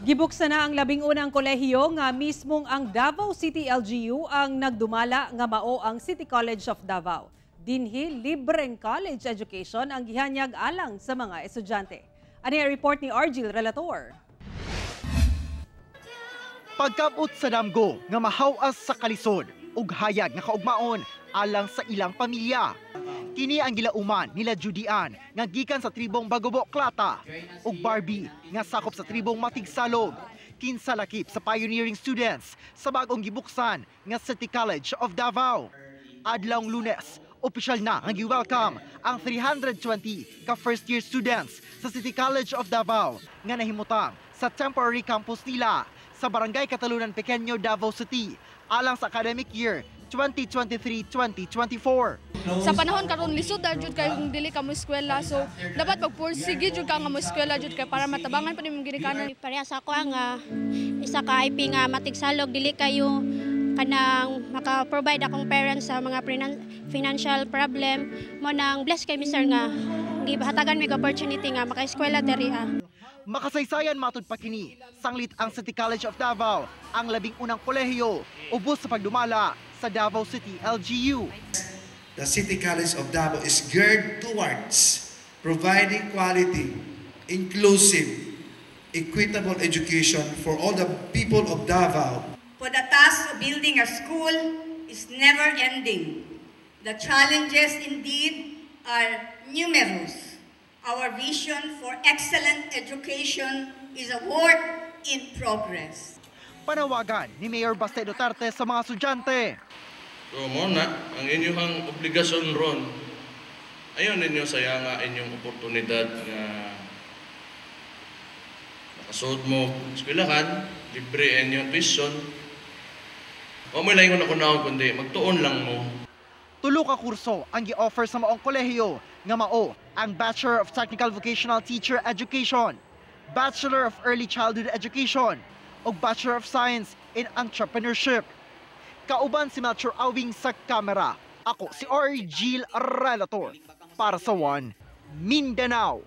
Gibuksan na ang 11 kolehiyo nga mismong ang Davao City LGU ang nagdumala nga mao ang City College of Davao. Dinhi libreng college education ang gihanyag alang sa mga estudyante. Ani ang report ni Argil Relator. Pagkabot sa damgo nga mahawas sa kalisod ug hayag nga kaugmaon alang sa ilang pamilya. Kini ang gilauman nila Judian nga gikan sa tribong Bagobo Klata ug Barbie nga sakop sa tribong Matigsalog. Kinsa lakip sa pioneering students sa bagong gibuksan nga City College of Davao. Adlawng Lunes, opisyal na ang gi-welcome ang 320 ka first-year students sa City College of Davao nga nahimutang sa temporary campus nila sa Barangay Katalunan Pequeño, Davao City alang sa academic year 2023-2024. Sa panahon karon lisod jud kay kung dili ka mo eskwela, so dapat magpursige jud ka nga mo eskwela jud kay para matabangan pa nimong ginikanan. Parehas ako nga isa ka IP nga matigsalog dili kayo kanang maka-provide akong parents sa mga financial problem mo nang bless kay Mr. nga gibahatagan mig opportunity nga maka-eskwela diri. Makasaysayan matud pa kini, sanglit ang City College of Davao ang 11 kolehiyo ubos sa pagdumala sa Davao City LGU. The City College of Davao is geared towards providing quality, inclusive, equitable education for all the people of Davao. For the task of building a school is never ending. The challenges indeed are numerous. Our vision for excellent education is a work in progress. Panawagan ni Mayor Baste Duterte sa mga estudyante. So muna, ang inyong obligasyon ron, ayon ninyo saya nga inyong oportunidad nga makasuod mo eskwelahan, libre inyong tuition. O may laing ko na kundi magtuon lang mo. Tulo ka kurso ang gi-offer sa maong kolehiyo nga mao ang Bachelor of Technical Vocational Teacher Education, Bachelor of Early Childhood Education, ug Bachelor of Science in Entrepreneurship. Kauban si Melchor Awing sa kamera. Ako si Argil Relator para sa One Mindanao.